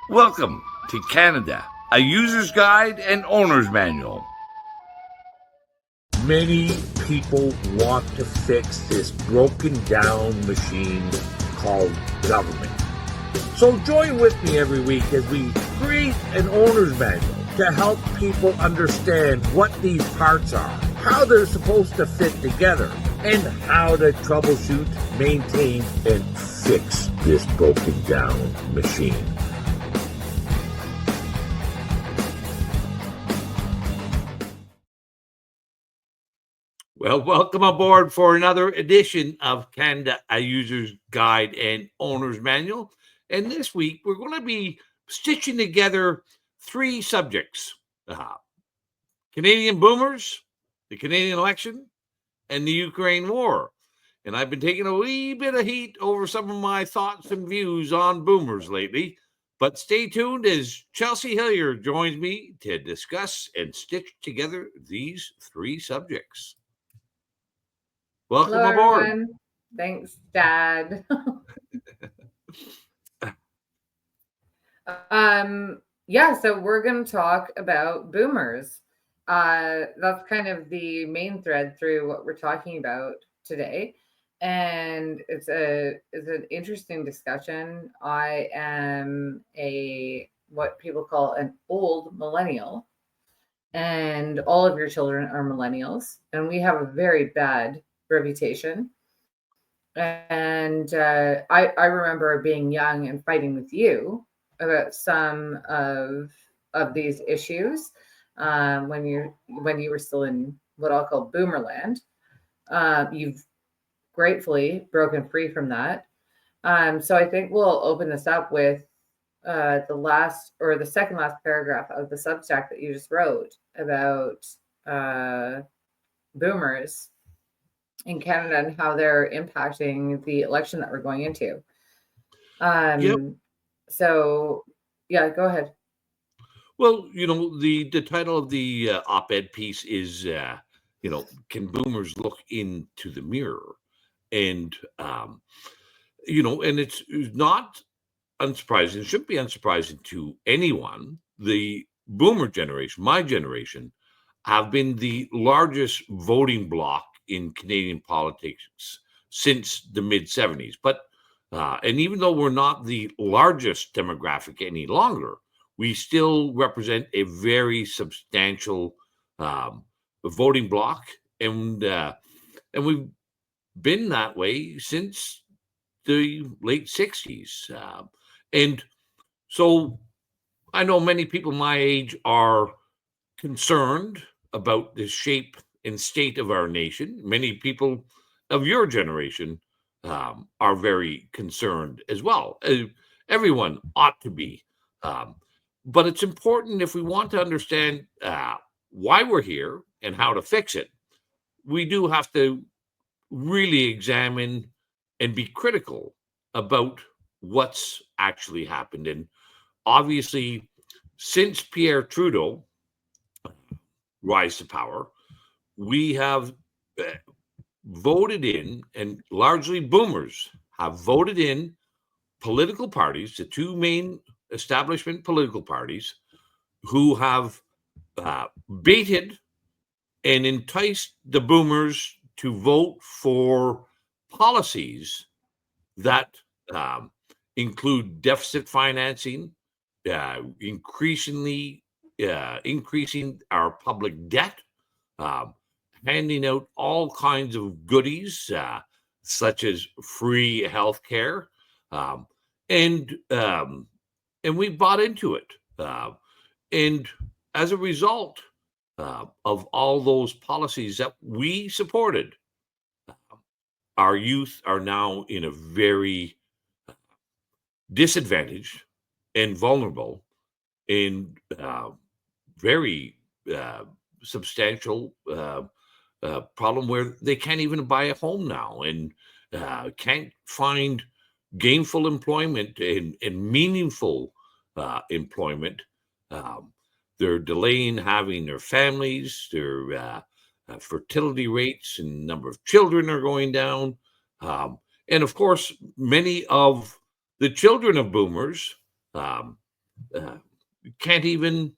Welcome to Canada, a user's guide and owner's manual. Many people want to fix this broken down machine called government. So join with me every week as we create an owner's manual to help people understand what these parts are, how they're supposed to fit together, and how to troubleshoot, maintain, and fix this broken down machine. Well, welcome aboard for another edition of Canada, a user's guide and owner's manual. And this week, we're going to be stitching together three subjects: Canadian boomers, the Canadian election, and the Ukraine war. And I've been taking a wee bit of heat over some of my thoughts and views on boomers lately. But stay tuned as Chelsea Hillier joins me to discuss and stitch together these three subjects. Welcome Hello, aboard. everyone. Thanks, Dad. So we're going to talk about boomers. That's kind of the main thread through what we're talking about today. And it's an interesting discussion. I am what people call an old millennial, and all of your children are millennials, and we have a very bad reputation. And I remember being young and fighting with you about some of these issues when you were still in what I'll call boomerland. You've gratefully broken free from that. So I think we'll open this up with the second last paragraph of the Substack that you just wrote about boomers in Canada and how they're impacting the election that we're going into. So yeah, go ahead. Well, the title of the op-ed piece is, can boomers look into the mirror? And, and it's not unsurprising. It shouldn't be unsurprising to anyone. The boomer generation, my generation, have been the largest voting bloc in Canadian politics since the mid-70s. But and even though we're not the largest demographic any longer, we still represent a very substantial voting bloc, and we've been that way since the late 60s. And so I know many people my age are concerned about the shape and state of our nation. Many people of your generation are very concerned as well. Everyone ought to be. But it's important, if we want to understand why we're here and how to fix it, we do have to really examine and be critical about what's actually happened. And obviously, since Pierre Trudeau rise to power, we have voted in, and largely boomers have voted in, political parties, the two main establishment political parties, who have baited and enticed the boomers to vote for policies that include deficit financing, increasing our public debt, handing out all kinds of goodies, such as free health care, and we bought into it. And as a result of all those policies that we supported, our youth are now in a very disadvantaged and vulnerable and very substantial problem where they can't even buy a home now, and can't find gainful employment and meaningful employment. They're delaying having their families. Their fertility rates and number of children are going down. And of course, many of the children of boomers can't even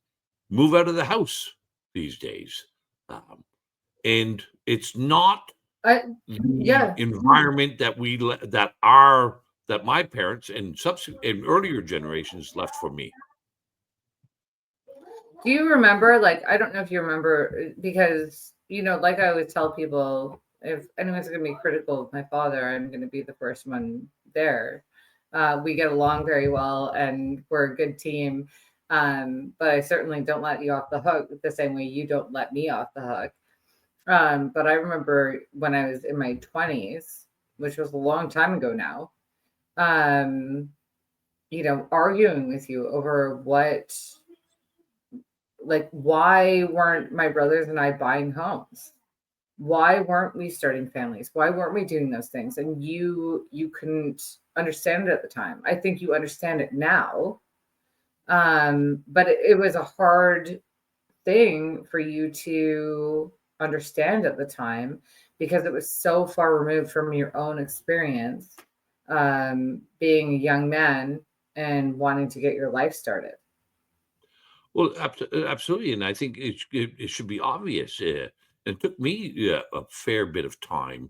move out of the house these days. And it's not the Yeah. environment that that my parents and subsequent and earlier generations left for me. Do you remember, like, I don't know if you remember, because, like I always tell people, if anyone's going to be critical of my father, I'm going to be the first one there. We get along very well and we're a good team. But I certainly don't let you off the hook the same way you don't let me off the hook. But I remember when I was in my 20s, which was a long time ago now, arguing with you over why weren't my brothers and I buying homes? Why weren't we starting families? Why weren't we doing those things? And you couldn't understand it at the time. I think you understand it now. But it was a hard thing for you to understand at the time because it was so far removed from your own experience, being a young man and wanting to get your life started. Well, absolutely, and I think it should be obvious. It took me a fair bit of time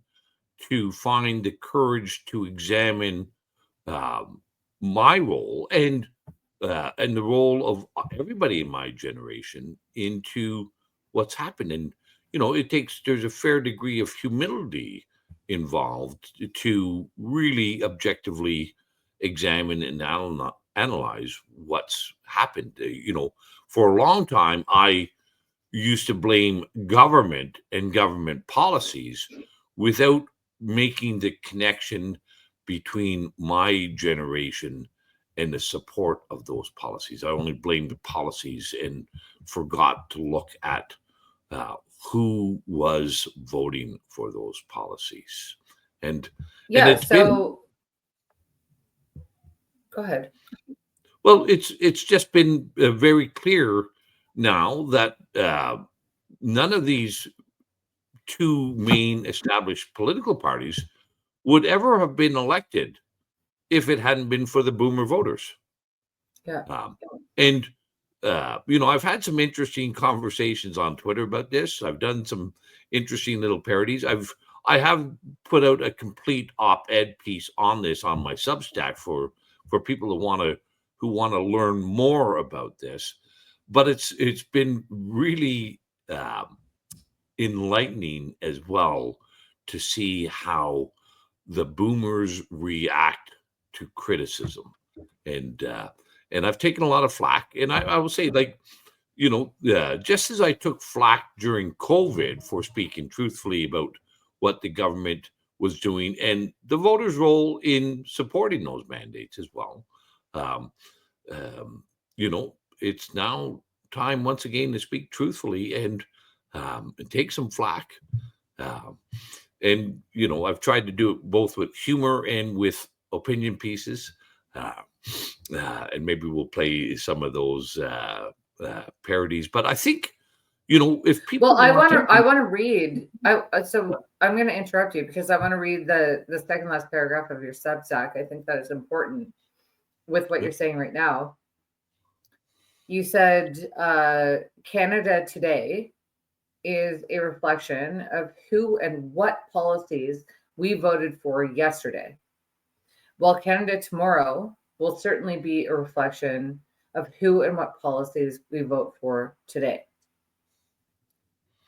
to find the courage to examine um, my role and the role of everybody in my generation into what's happened. And there's a fair degree of humility involved to really objectively examine and analyze what's happened. For a long time, I used to blame government and government policies without making the connection between my generation and the support of those policies. I only blamed the policies and forgot to look at who was voting for those policies. And Yeah. it's been Go ahead. well, it's just been very clear now that none of these two main established political parties would ever have been elected if it hadn't been for the boomer voters. Yeah. And I've had some interesting conversations on Twitter about this. I've done some interesting little parodies. I have put out a complete op-ed piece on this on my Substack for people who want to learn more about this. But it's been really enlightening as well to see how the boomers react to criticism. And I've taken a lot of flack, and I will say, just as I took flack during COVID for speaking truthfully about what the government was doing and the voters' role in supporting those mandates as well. Um, it's now time once again to speak truthfully and take some flack. And I've tried to do it both with humor and with opinion pieces. And maybe we'll play some of those parodies. But I think, if people I want to read. So I'm going to interrupt you because I want to read the second last paragraph of your Substack. I think that is important with what you're saying right now. You said Canada today is a reflection of who and what policies we voted for yesterday, while Canada tomorrow will certainly be a reflection of who and what policies we vote for today.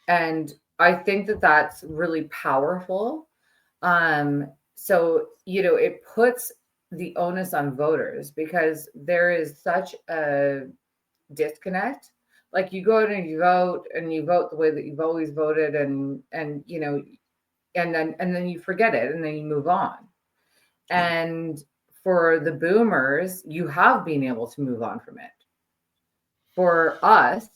And I think that that's really powerful. So, it puts the onus on voters because there is such a disconnect. Like you go out and you vote the way that you've always voted and then you forget it and then you move on. And for the boomers, you have been able to move on from it. For us,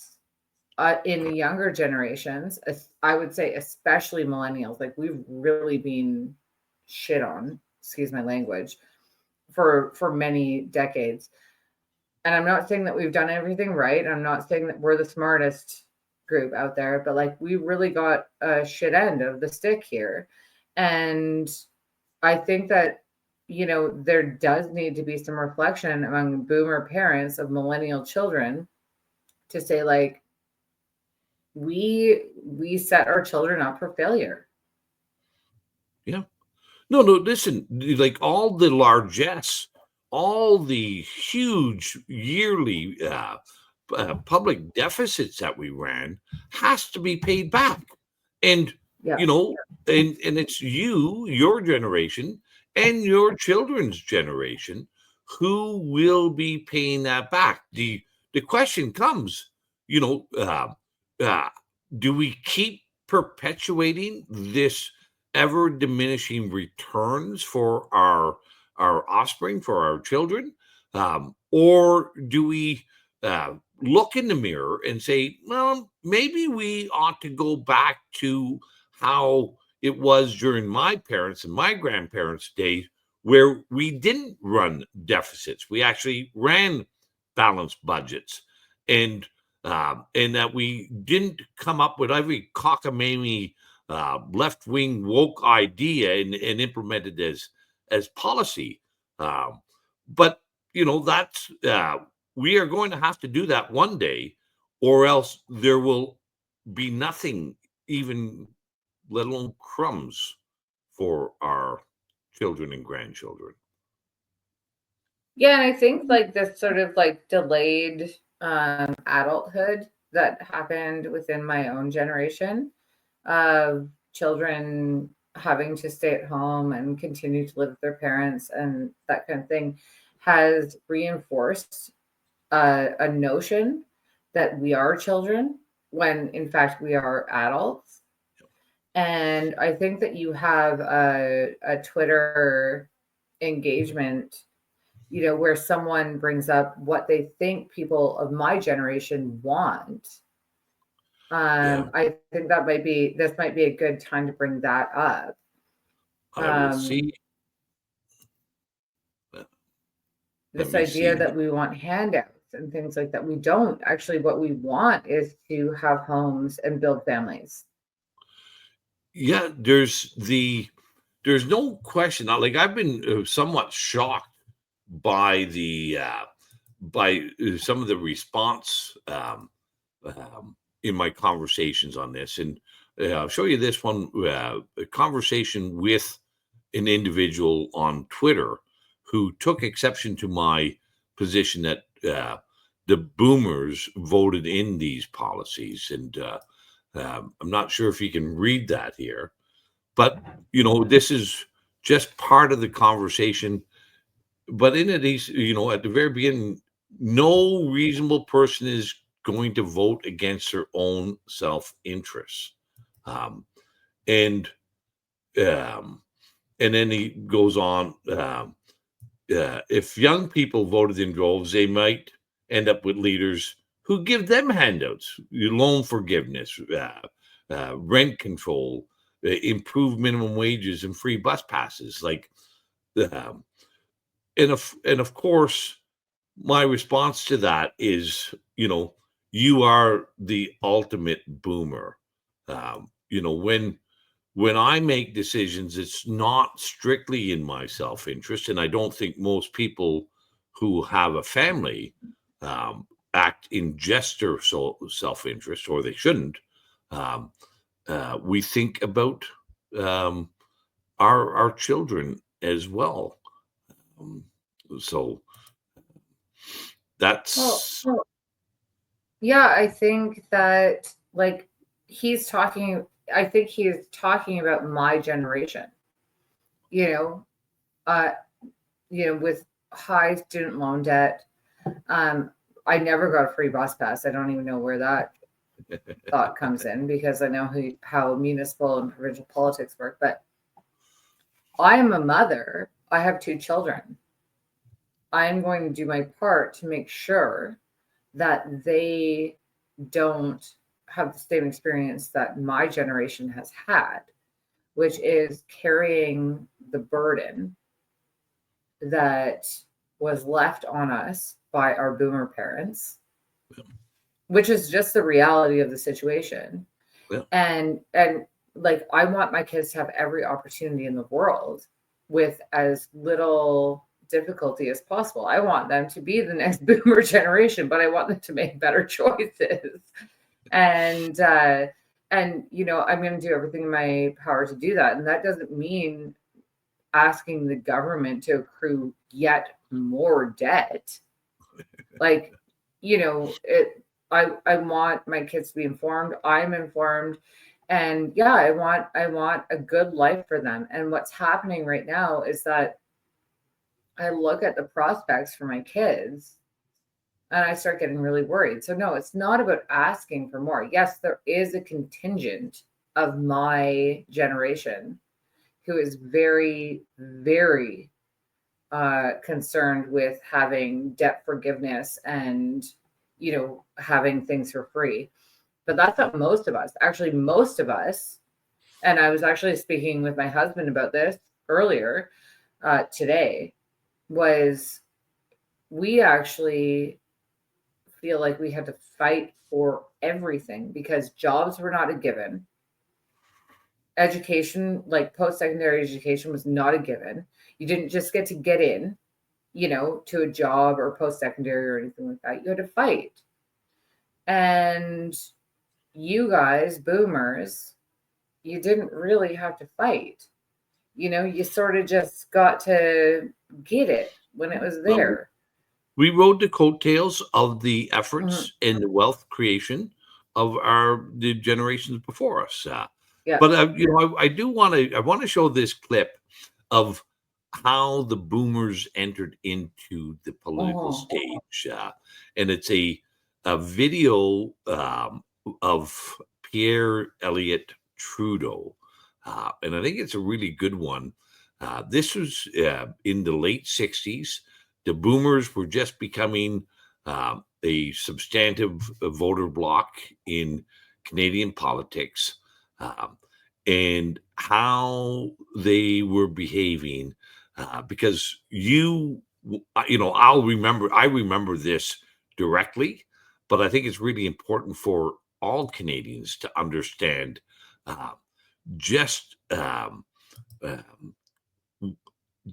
in the younger generations, I would say especially millennials, like we've really been shit on, excuse my language, for many decades. And I'm not saying that we've done everything right. I'm not saying that we're the smartest group out there, but like we really got a shit end of the stick here. And I think that there does need to be some reflection among boomer parents of millennial children to say, like, we set our children up for failure. Yeah. No, listen, like all the largesse, all the huge yearly public deficits that we ran has to be paid back. And, Yeah. and it's your generation, and your children's generation who will be paying that back. The question comes, do we keep perpetuating this ever diminishing returns for our offspring, for our children, or do we look in the mirror and say, well, maybe we ought to go back to how it was during my parents and my grandparents' days, where we didn't run deficits, we actually ran balanced budgets, and that we didn't come up with every cockamamie left-wing woke idea and implement it as policy. But that's we are going to have to do that one day, or else there will be nothing, even let alone crumbs, for our children and grandchildren. Yeah, and I think like this sort of like delayed adulthood that happened within my own generation of children having to stay at home and continue to live with their parents and that kind of thing has reinforced a notion that we are children when in fact we are adults. And I think that you have a Twitter engagement, where someone brings up what they think people of my generation want. I think this might be a good time to bring that up. I will see. This idea that we want handouts and things like that. We don't. Actually, what we want is to have homes and build families. Yeah, there's no question. Like, I've been somewhat shocked by some of the response in my conversations on this, and I'll show you this one a conversation with an individual on Twitter who took exception to my position that the boomers voted in these policies, and I'm not sure if you can read that here, but this is just part of the conversation. But in it, he's, at the very beginning, no reasonable person is going to vote against their own self-interest. And then he goes on, if young people voted in droves, they might end up with leaders who give them handouts, loan forgiveness, rent control, improved minimum wages, and free bus passes. Like, and of course, my response to that is, you are the ultimate boomer. When I make decisions, it's not strictly in my self-interest, and I don't think most people who have a family act in just their self-interest, or they shouldn't. We think about our children as well. So that's yeah, I think that like I think he's talking about my generation, with high student loan debt. I never got a free bus pass. I don't even know where that thought comes in, because I know how municipal and provincial politics work. But I am a mother. I have 2 children. I am going to do my part to make sure that they don't have the same experience that my generation has had, which is carrying the burden that was left on us by our boomer parents, which is just the reality of the situation. And like, I want my kids to have every opportunity in the world with as little difficulty as possible. I want them to be the next boomer generation, but I want them to make better choices. And you know, I'm going to do everything in my power to do that. And that doesn't mean asking the government to accrue yet more debt. Like, you know, I want my kids to be informed. I'm informed. And yeah, I want a good life for them. And what's happening right now is that I look at the prospects for my kids and I start getting really worried. So no, it's not about asking for more. Yes, there is a contingent of my generation who is very, very concerned with having debt forgiveness and, you know, having things for free. But that's not most of us. Actually, most of us, and I was actually speaking with my husband about this earlier today, was we actually feel like we had to fight for everything because jobs were not a given. Education, like post-secondary education, was not a given. You didn't just get to get in, you know, to a job or post-secondary or anything like that. You had to fight. And you guys, boomers, you didn't really have to fight. You know, you sort of just got to get it when it was there. We rode the coattails of the efforts and the wealth creation of the generations before us. Yeah. But you know, I want to show this clip of how the boomers entered into the political stage, and it's a video of Pierre Elliott Trudeau, and I think it's a really good one. This was in the late '60s. The boomers were just becoming a substantive voter bloc in Canadian politics, and how they were behaving. Because you know, I remember this directly, but I think it's really important for all Canadians to understand just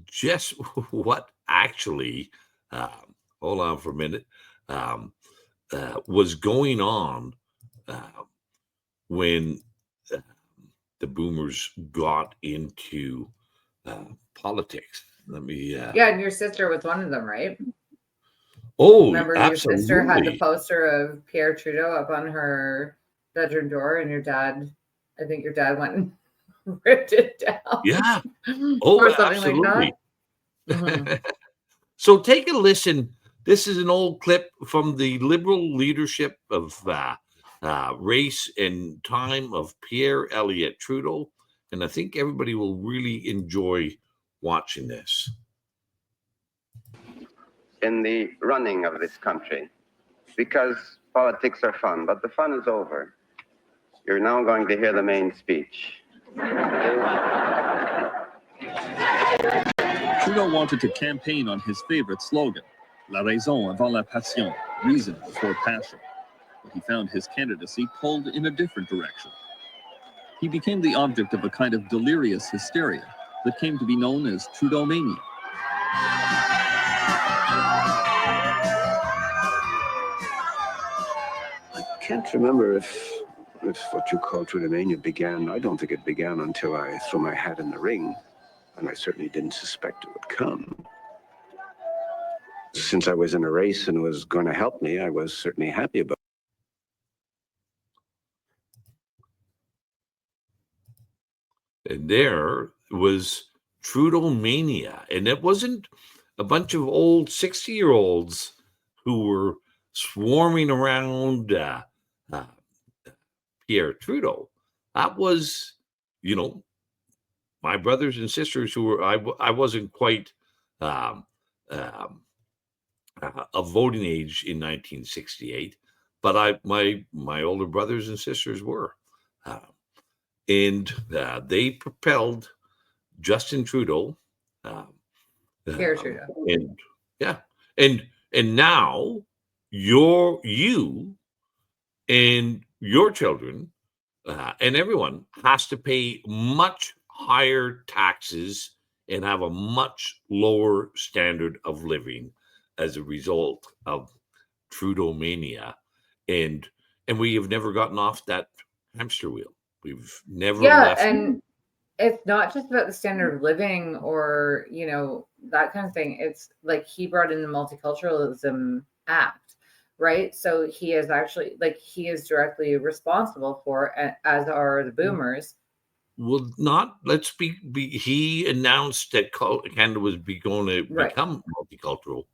just what actually, hold on for a minute, was going on when the boomers got into politics. Let me. Yeah, and your sister was one of them, right? Oh, remember absolutely. Your sister had the poster of Pierre Trudeau up on her bedroom door, and your dad, I think your dad went and ripped it down. Yeah. Oh, or something absolutely. Like that. So take a listen. This is an old clip from the Liberal leadership of race and time of Pierre Elliott Trudeau, and I think everybody will really enjoy watching this. In the running of this country, because politics are fun, but the fun is over. You're now going to hear the main speech. Trudeau wanted to campaign on his favorite slogan, La raison avant la passion, reason before passion. But he found his candidacy pulled in a different direction. He became the object of a kind of delirious hysteria that came to be known as Trudeau mania. I can't remember if what you call Trudeau-mania began. I don't think it began until I threw my hat in the ring, and I certainly didn't suspect it would come. Since I was in a race and it was going to help me, I was certainly happy about it. And there was Trudeau mania, and it wasn't a bunch of old 60-year-olds who were swarming around Pierre Trudeau. That was, you know, my brothers and sisters who were, I wasn't quite of voting age in 1968, but my older brothers and sisters were, and they propelled Justin Trudeau, Pierre Trudeau, and yeah, and now you and your children and everyone has to pay much higher taxes and have a much lower standard of living as a result of Trudeau mania, and we have never gotten off that hamster wheel. We've never left. And it's not just about the standard of living or, you know, that kind of thing. It's like he brought in the Multiculturalism Act, right? So he is actually, like, he is directly responsible for, as are the boomers. Well, not, let's be he announced that Canada was going to become multicultural.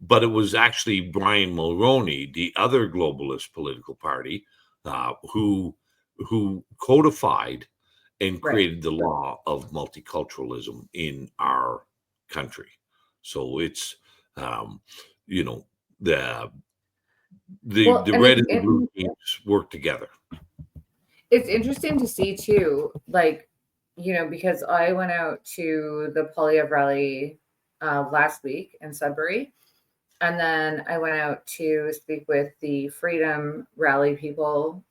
But it was actually Brian Mulroney, the other globalist political party, who codified and created the law of multiculturalism in our country. So it's, you know, the red and the blue teams work together. It's interesting to see too, like, you know, because I went out to the Polyev rally last week in Sudbury. And then I went out to speak with the Freedom Rally people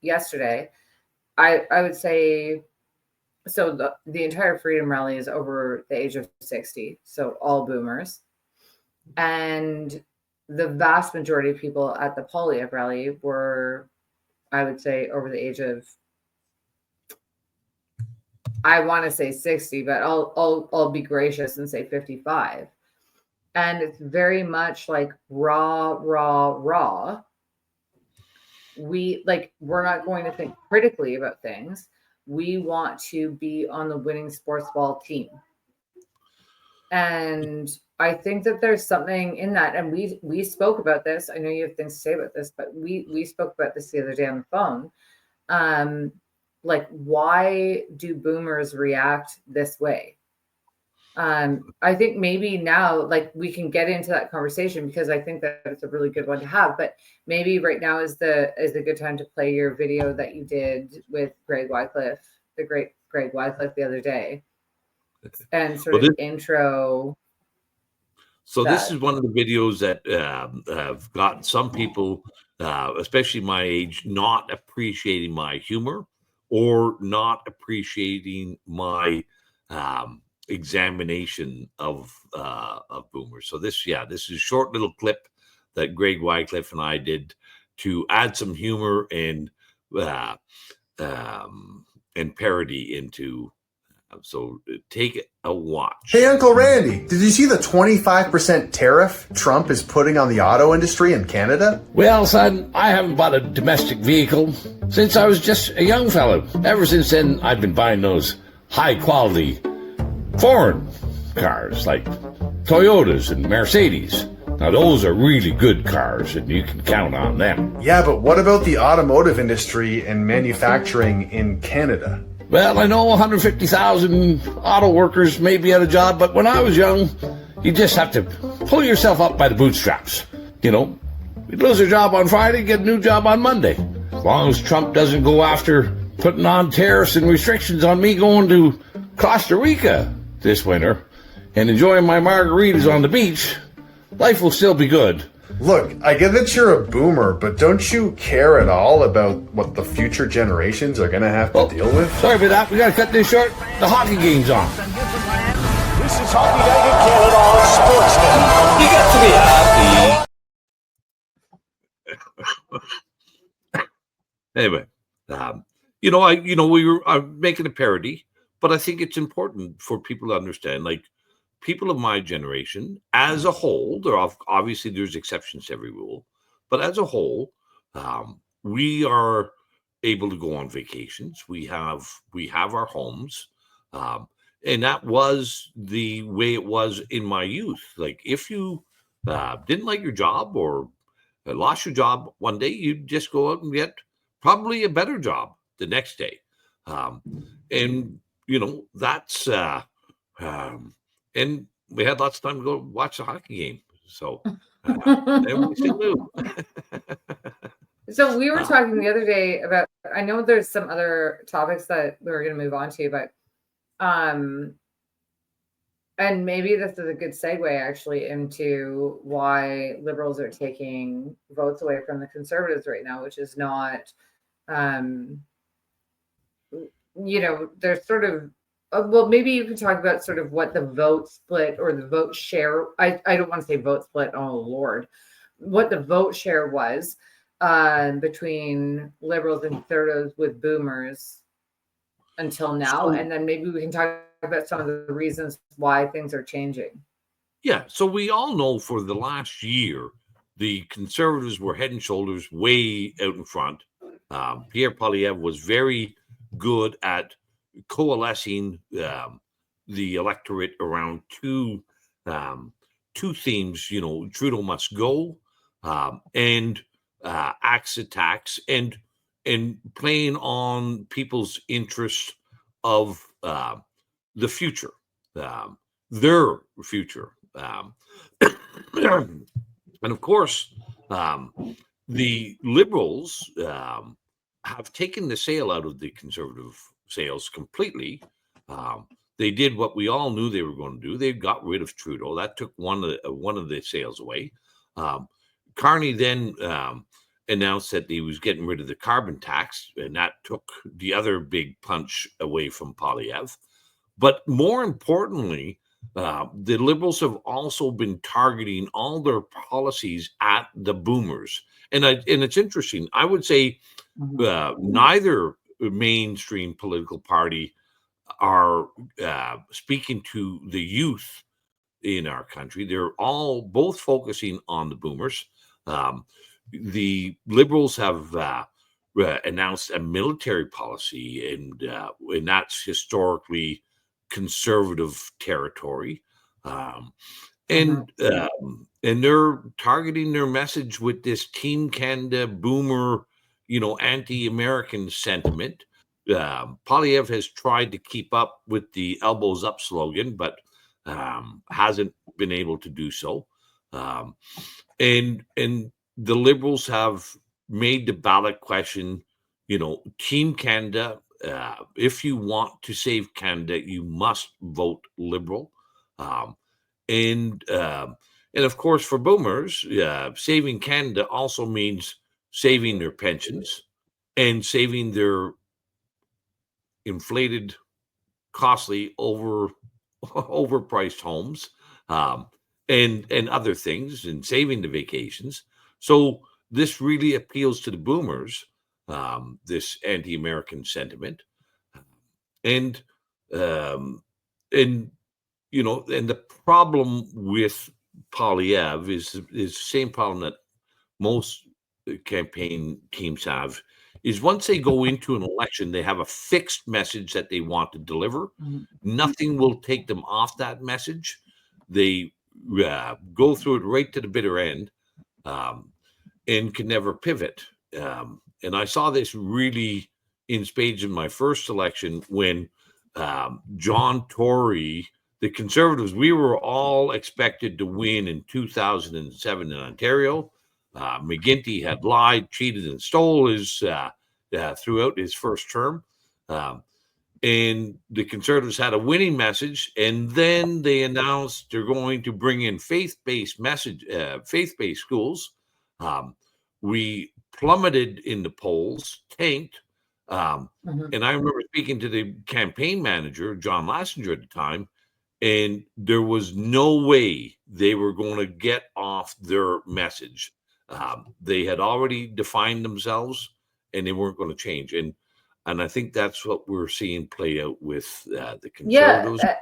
yesterday. I would say, so the entire Freedom Rally is over the age of 60, so all boomers. And the vast majority of people at the Polyev rally were, I would say, over the age of, I want to say 60, but I'll be gracious and say 55. And it's very much like raw. We're not going to think critically about things. We want to be on the winning sports ball team. And I think that there's something in that. And we spoke about this. I know you have things to say about this, but we spoke about this the other day on the phone. Like, why do boomers react this way? I think maybe now, like, we can get into that conversation because I think that it's a really good one to have. But maybe right now is a good time to play your video that you did with Greg Wycliffe, the great Greg Wycliffe, the other day, and sort of intro. So this is one of the videos that have got some people, especially my age, not appreciating my humor or not appreciating my examination of boomers. So this is a short little clip that Greg Wycliffe and I did to add some humor and parody into. So take a watch. Hey, Uncle Randy, did you see the 25% tariff Trump is putting on the auto industry in Canada? Well, son, I haven't bought a domestic vehicle since I was just a young fellow. Ever since then, I've been buying those high-quality foreign cars like Toyotas and Mercedes. Now, those are really good cars, and you can count on them. Yeah, but what about the automotive industry and manufacturing in Canada? Well, I know 150,000 auto workers may be out of job, but when I was young, you just have to pull yourself up by the bootstraps. You know, you'd lose a job on Friday, get a new job on Monday. As long as Trump doesn't go after putting on tariffs and restrictions on me going to Costa Rica this winter and enjoying my margaritas on the beach, life will still be good. Look, I get that you're a boomer, but don't you care at all about what the future generations are going to have to deal with? Sorry about that. We got to cut this short. The hockey game's on. This is Hockey Night in Canada on Sportsnet. Anyway, we were making a parody, but I think it's important for people to understand, like, people of my generation, as a whole, obviously there's exceptions to every rule, but as a whole, we are able to go on vacations. We have our homes, and that was the way it was in my youth. Like, if you didn't like your job or lost your job one day, you'd just go out and get probably a better job the next day, and that's. And we had lots of time to go watch the hockey game. So we still do. So we were talking the other day about, I know there's some other topics that we were going to move on to, but and maybe this is a good segue actually into why liberals are taking votes away from the conservatives right now, which is not, they're sort of Well, maybe you could talk about sort of what the vote split or the vote share. I don't want to say vote split. Oh Lord, what the vote share was between liberals and conservatives with boomers until now, and then maybe we can talk about some of the reasons why things are changing. Yeah, so we all know for the last year, the conservatives were head and shoulders way out in front. Pierre Poilievre was very good at coalescing the electorate around two themes. Trudeau must go, and axe attacks, and playing on people's interest of the future, their future. And of course, the Liberals have taken the sail out of the Conservative sails completely. They did what we all knew they were going to do. They got rid of Trudeau. That took one of the sails away. Carney then announced that he was getting rid of the carbon tax, and that took the other big punch away from Poilievre. But more importantly, the Liberals have also been targeting all their policies at the boomers, and it's interesting. I would say neither mainstream political party are speaking to the youth in our country. They're both focusing on the boomers. The Liberals have announced a military policy, and that's historically conservative territory, and they're targeting their message with this Team Canada boomer, anti-American sentiment. Poilievre has tried to keep up with the elbows up slogan, but hasn't been able to do so. And the Liberals have made the ballot question, Team Canada. If you want to save Canada, you must vote Liberal. And of course, for boomers, saving Canada also means saving their pensions and saving their inflated, costly, overpriced homes, and other things, and saving the vacations. So this really appeals to the boomers, this anti-American sentiment, and the problem with Poilievre is the same problem that most campaign teams have. Is once they go into an election, they have a fixed message that they want to deliver. Nothing will take them off that message. They go through it right to the bitter end, and can never pivot. And I saw this really in spades in my first election when John Tory, the Conservatives, we were all expected to win in 2007 in Ontario. McGuinty had lied, cheated, and stole throughout his first term. And the Conservatives had a winning message, and then they announced they're going to bring in faith-based schools. We plummeted in the polls, tanked. And I remember speaking to the campaign manager, John Lassinger, at the time, and there was no way they were going to get off their message. They had already defined themselves, and they weren't going to change. And I think that's what we're seeing play out with the Conservatives. Yeah,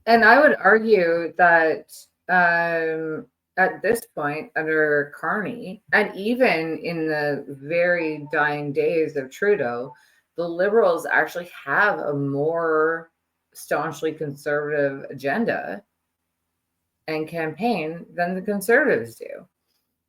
and I would argue that at this point, under Carney, and even in the very dying days of Trudeau, the Liberals actually have a more staunchly conservative agenda and campaign than the Conservatives do.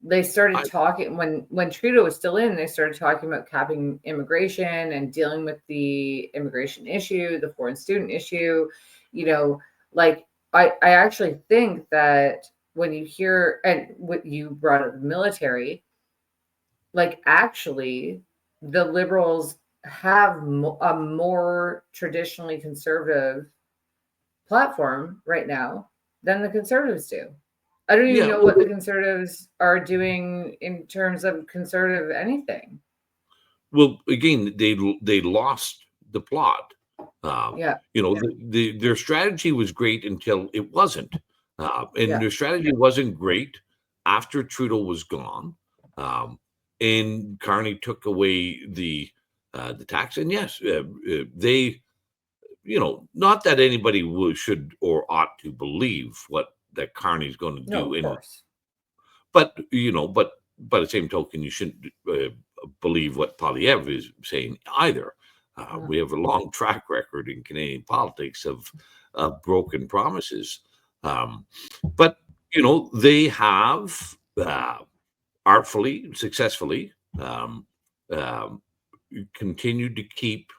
They started talking when Trudeau was still in. They started talking about capping immigration and dealing with the immigration issue, the foreign student issue. I actually think that when you hear, and what you brought up, the military, actually the Liberals have a more traditionally conservative platform right now than the Conservatives do. I don't even know what the Conservatives are doing in terms of conservative anything. Well, again, they lost the plot. Yeah. Their strategy was great until it wasn't, and Yeah. their strategy wasn't great after Trudeau was gone, and Carney took away the tax. And yes, they, not that anybody should or ought to believe what that Carney's going to No, do, of course. but by the same token, you shouldn't believe what Polyev is saying either. We have a long track record in Canadian politics of broken promises, but they have artfully, successfully um, continued to keep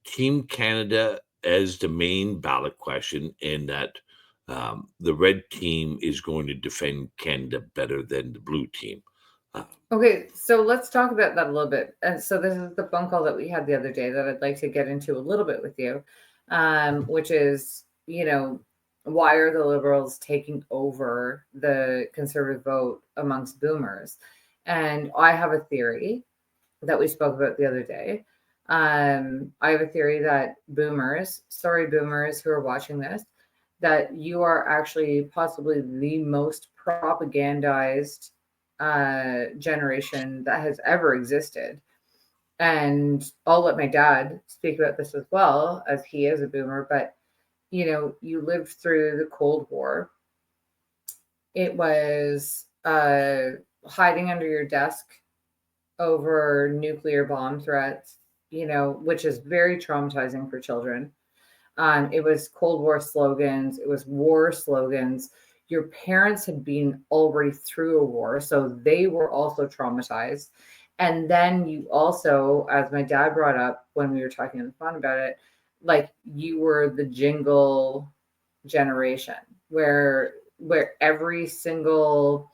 Team Canada as the main ballot question, and that the red team is going to defend Canada better than the blue team. Okay, so let's talk about that a little bit. And so this is the phone call that we had the other day that I'd like to get into a little bit with you, which is, why are the Liberals taking over the Conservative vote amongst boomers? And I have a theory that we spoke about the other day. I have a theory that boomers who are watching this, that you are actually possibly the most propagandized generation that has ever existed. And I'll let my dad speak about this as well, as he is a boomer, but you lived through the Cold War. It was hiding under your desk over nuclear bomb threats, which is very traumatizing for children. It was Cold War slogans. It was war slogans. Your parents had been already through a war, so they were also traumatized. And then you also, as my dad brought up when we were talking on the phone about it, like you were the jingle generation where every single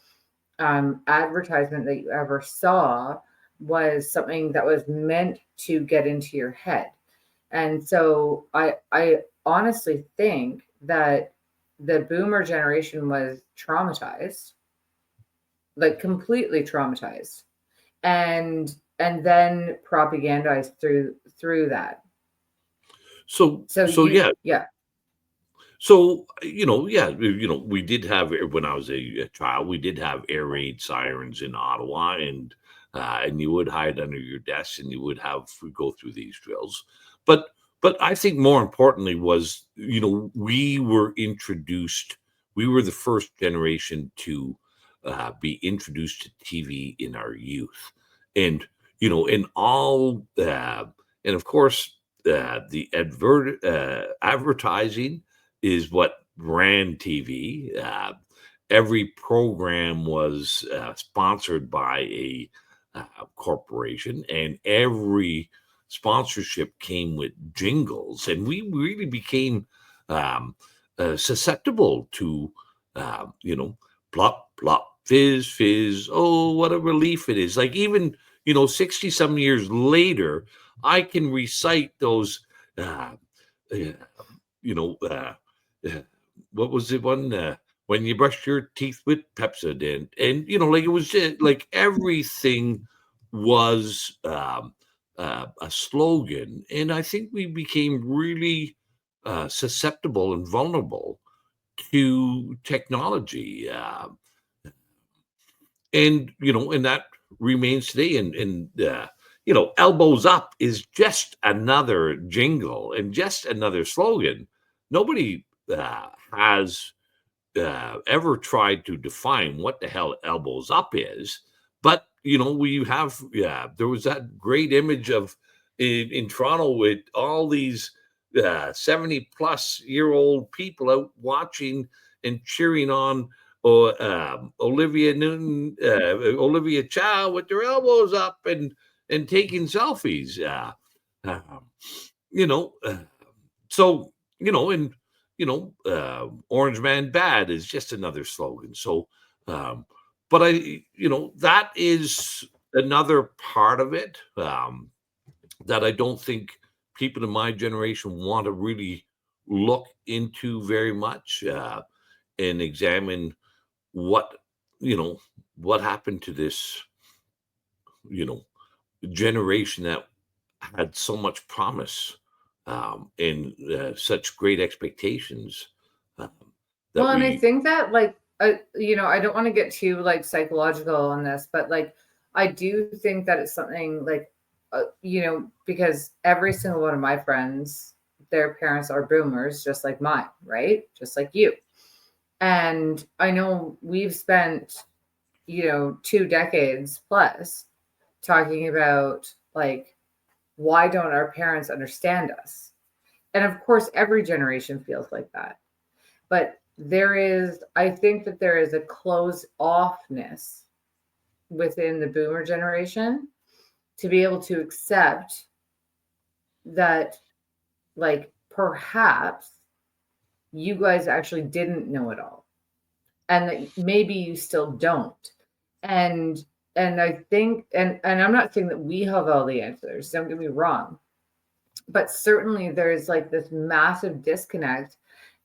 advertisement that you ever saw was something that was meant to get into your head. And so I honestly think that the boomer generation was traumatized, like completely traumatized, and then propagandized through that. So yeah. So, we did have, when I was a child, we did have air raid sirens in Ottawa, and you would hide under your desk and you would go through these drills. But I think more importantly was, we were the first generation to be introduced to TV in our youth. And, and of course, the advertising is what ran TV. Every program was sponsored by a corporation, and every sponsorship came with jingles, and we really became susceptible to, plop, plop, fizz, fizz. Oh, what a relief it is. Like even, 60 some years later, I can recite those, what was the one? When you brush your teeth with Pepsodent, and like it was just, like everything was a slogan, and I think we became really susceptible and vulnerable to technology, and that remains today. And elbows up is just another jingle and just another slogan. Nobody has ever tried to define what the hell elbows up is. But there was that great image of in Toronto with all these 70 plus year old people out watching and cheering on Olivia Newton, Olivia Chow with their elbows up and taking selfies. You know, so and Orange Man Bad is just another slogan. So, but that is another part of it that I don't think people in my generation want to really look into very much and examine what happened to this generation that had so much promise and such great expectations that Well, and I we. think that like I don't want to get too like psychological on this, but like I do think that it's something like because every single one of my friends, their parents are boomers, just like mine, right? Just like you. And I know we've spent 2 decades plus talking about like why don't our parents understand us? And of course, every generation feels like that. But I think that there is a closed offness within the boomer generation to be able to accept that, like, perhaps you guys actually didn't know it all and that maybe you still don't. And I think, and I'm not saying that we have all the answers, don't get me wrong, but certainly there's like this massive disconnect.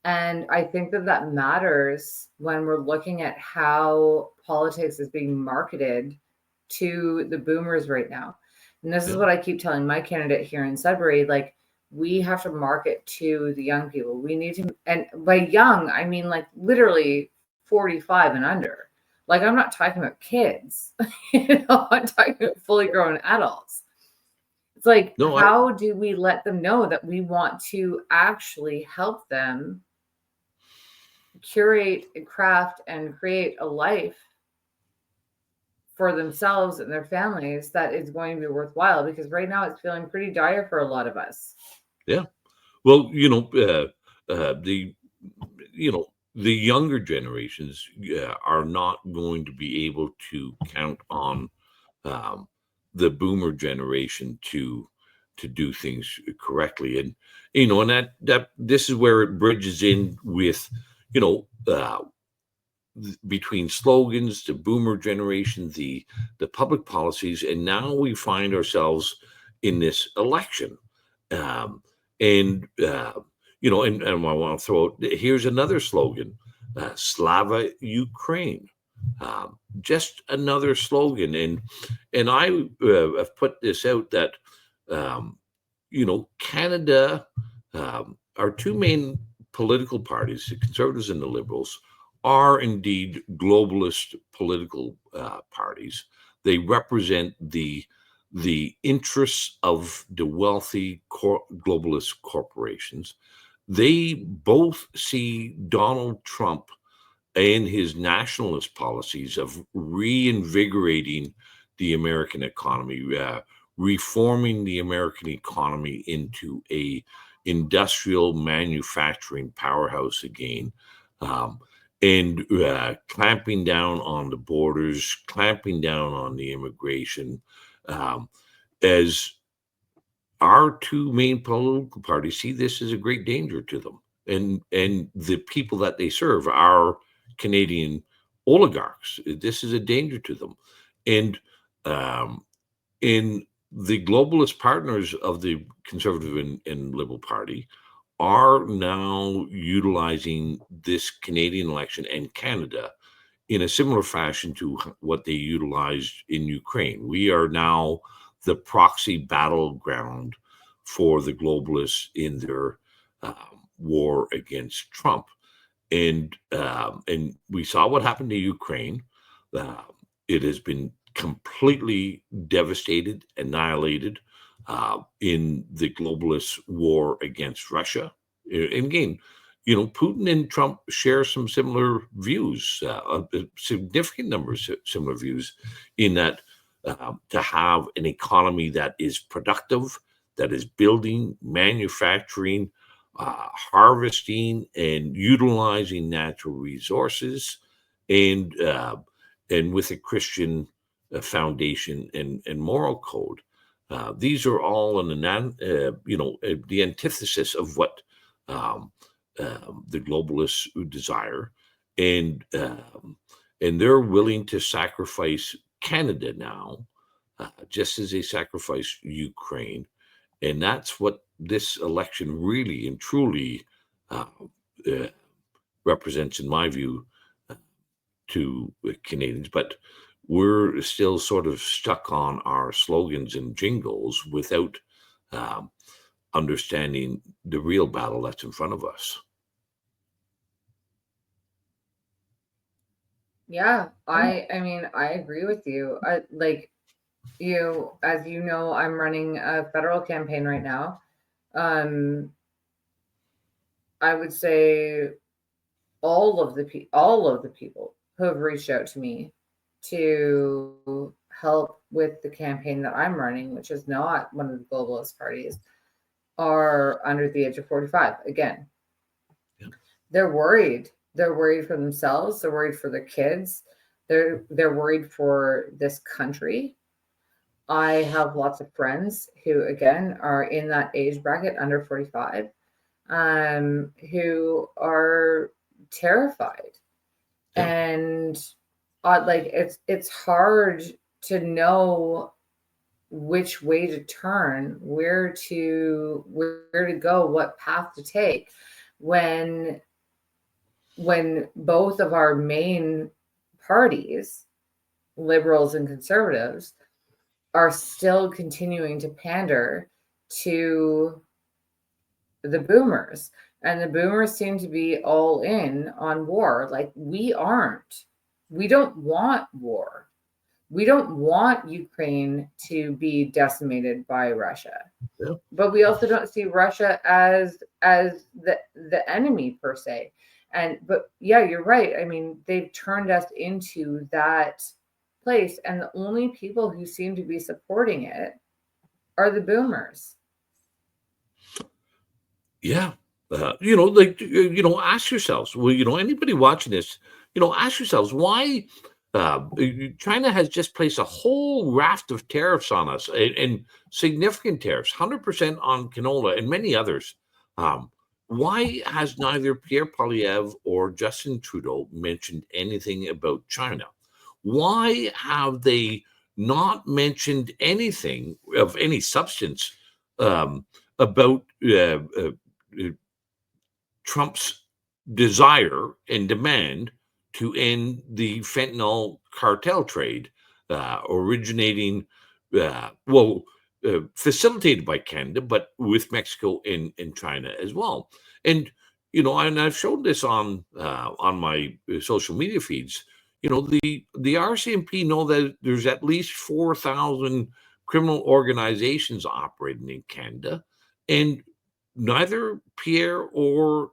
And I think that that matters when we're looking at how politics is being marketed to the boomers right now. And this is what I keep telling my candidate here in Sudbury, like, we have to market to the young people. We need to, and by young, I mean like literally 45 and under. Like, I'm not talking about kids, I'm talking about fully grown adults. It's like, how do we let them know that we want to actually help them curate and craft and create a life for themselves and their families that is going to be worthwhile? Because right now it's feeling pretty dire for a lot of us. Yeah. Well, the younger generations are not going to be able to count on the boomer generation to do things correctly. And that this is where it bridges in with between slogans, the boomer generation, the public policies, and now we find ourselves in this election. And I want to throw out, here's another slogan, Slava Ukraine. Just another slogan. And I have put this out that, Canada, our two main political parties, the Conservatives and the Liberals, are indeed globalist political parties. They represent the interests of the wealthy globalist corporations. They both see Donald Trump and his nationalist policies of reinvigorating the American economy, reforming the American economy into a industrial manufacturing powerhouse again, and clamping down on the borders, clamping down on the immigration, as our two main political parties see this as a great danger to them. And the people that they serve are Canadian oligarchs. This is a danger to them. And in the globalist partners of the Conservative and Liberal Party are now utilizing this Canadian election and Canada in a similar fashion to what they utilized in Ukraine. We are now the proxy battleground for the globalists in their war against Trump. And we saw what happened to Ukraine. It has been completely devastated, annihilated in the globalist war against Russia. And again, Putin and Trump share some similar views, a significant number of similar views, in that to have an economy that is productive, that is building, manufacturing, harvesting, and utilizing natural resources, and with a Christian foundation and moral code. These are all the antithesis of what the globalists desire, and they're willing to sacrifice Canada now, just as they sacrificed Ukraine. And that's what this election really and truly represents, in my view, to Canadians. But we're still sort of stuck on our slogans and jingles without understanding the real battle that's in front of us. Yeah, I mean, I agree with you. Like as you know, I'm running a federal campaign right now. I would say all of the people who have reached out to me to help with the campaign that I'm running, which is not one of the globalist parties, are under the age of 45. Again, they're worried. They're worried for themselves. They're worried for their kids. They're worried for this country. I have lots of friends who, again, are in that age bracket under 45, who are terrified. And like it's hard to know which way to turn, where to go, what path to take when both of our main parties, liberals and conservatives, are still continuing to pander to the boomers. And the boomers seem to be all in on war. Like, we aren't. We don't want war. We don't want Ukraine to be decimated by Russia. Yeah. But we also don't see Russia as the enemy per se. But yeah, you're right. I mean, they've turned us into that place, and the only people who seem to be supporting it are the boomers. Yeah. Ask yourselves, well, anybody watching this, ask yourselves why China has just placed a whole raft of tariffs on us, and significant tariffs, 100% on canola and many others. Why has neither Pierre Poilievre or Justin Trudeau mentioned anything about China? Why have they not mentioned anything of any substance about Trump's desire and demand to end the fentanyl cartel trade, originating, facilitated by Canada, but with Mexico and China as well. And and I've shown this on my social media feeds. The RCMP know that there's at least 4,000 criminal organizations operating in Canada, and neither Pierre or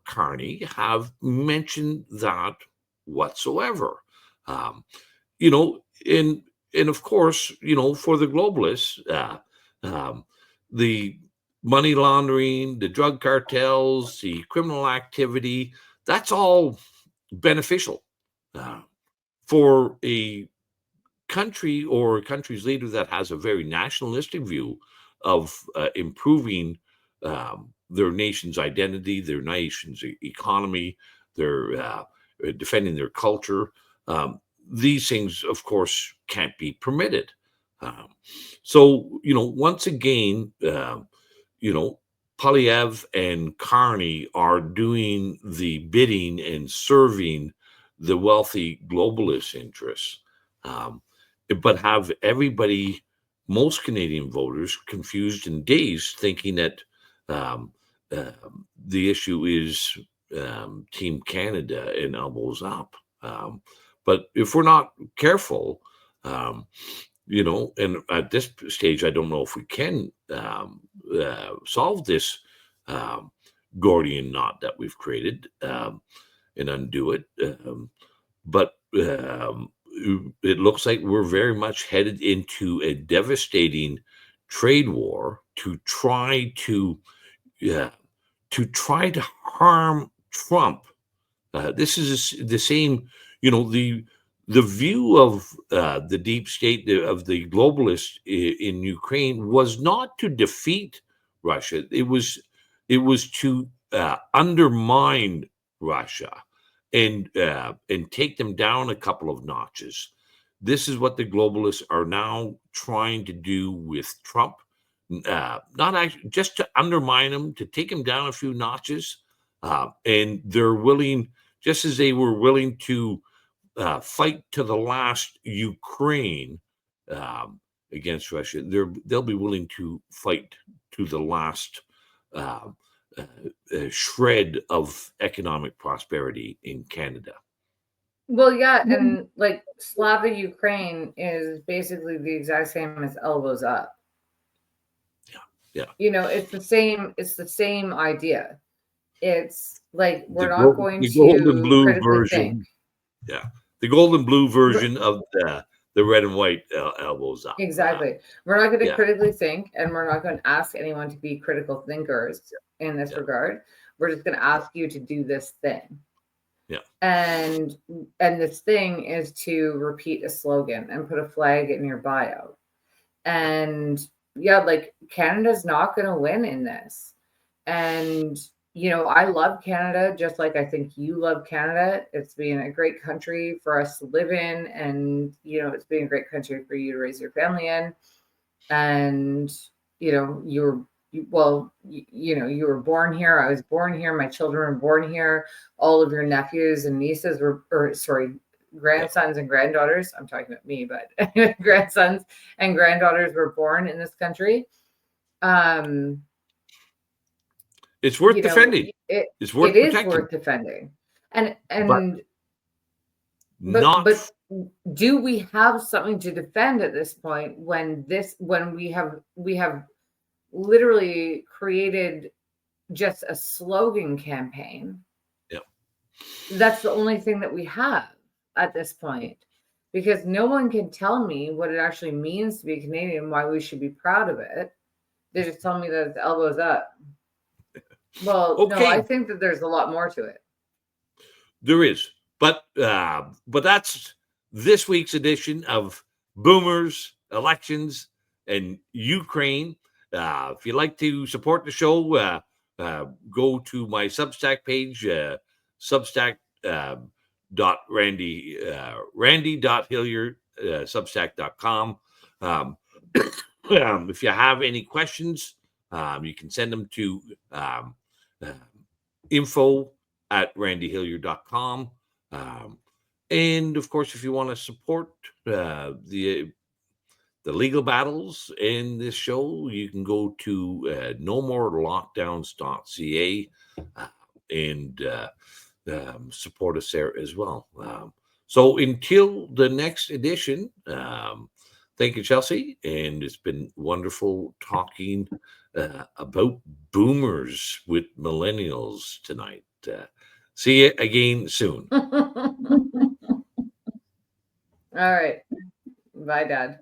Carney have mentioned that whatsoever. And of course, for the globalists, the money laundering, the drug cartels, the criminal activity, that's all beneficial for a country or a country's leader that has a very nationalistic view of improving their nation's identity, their nation's economy, their defending their culture. These things, of course, can't be permitted. So, once again, Poilievre and Carney are doing the bidding and serving the wealthy globalist interests, but have everybody, most Canadian voters, confused and dazed, thinking that the issue is Team Canada and elbows up. But if we're not careful, and at this stage, I don't know if we can solve this Gordian knot that we've created and undo it. But it looks like we're very much headed into a devastating trade war to try to harm Trump. This is the same, the view of the deep state, of the globalists in Ukraine, was not to defeat Russia. It was to undermine Russia and take them down a couple of notches. This is what the globalists are now trying to do with Trump. Not actually, just to undermine him, to take him down a few notches. And they're willing, just as they were willing to fight to the last Ukraine against Russia, they'll be willing to fight to the last shred of economic prosperity in Canada. Well, yeah, and like Slava Ukraine is basically the exact same as elbows up. Yeah. You know, it's the same idea. It's like we're not going the to gold and blue critically version. think. Yeah, the gold and blue version of the red and white elbows up. Exactly. We're not going to yeah. critically think, and we're not going to ask anyone to be critical thinkers in this regard. We're just going to ask you to do this thing. Yeah. And this thing is to repeat a slogan and put a flag in your bio. And yeah, like Canada's not going to win in this. And you know, I love Canada just like I think you love Canada. It's been a great country for us to live in, and you know, it's been a great country for you to raise your family in. And you know, you were born here. I was born here. My children were born here. All of your nephews and nieces grandsons and granddaughters. I'm talking about me, but grandsons and granddaughters were born in this country. It's worth defending. It's worth protecting. Worth defending. And but do we have something to defend at this point when we have literally created just a slogan campaign? Yeah. That's the only thing that we have at this point, because no one can tell me what it actually means to be Canadian, why we should be proud of it. They just tell me that it's elbows up. Well, okay. No, I think that there's a lot more to it. There is, but that's this week's edition of Boomers, Elections, and Ukraine. If you'd like to support the show, go to my Substack page, randy.hilliard, substack.com. If you have any questions, you can send them to info@randyhilliard.com. And of course, if you want to support the legal battles in this show, you can go to nomorolockdowns.ca and support us there as well. So until the next edition, thank you, Chelsea. And it's been wonderful talking about boomers with millennials tonight. See you again soon. All right. Bye, Dad.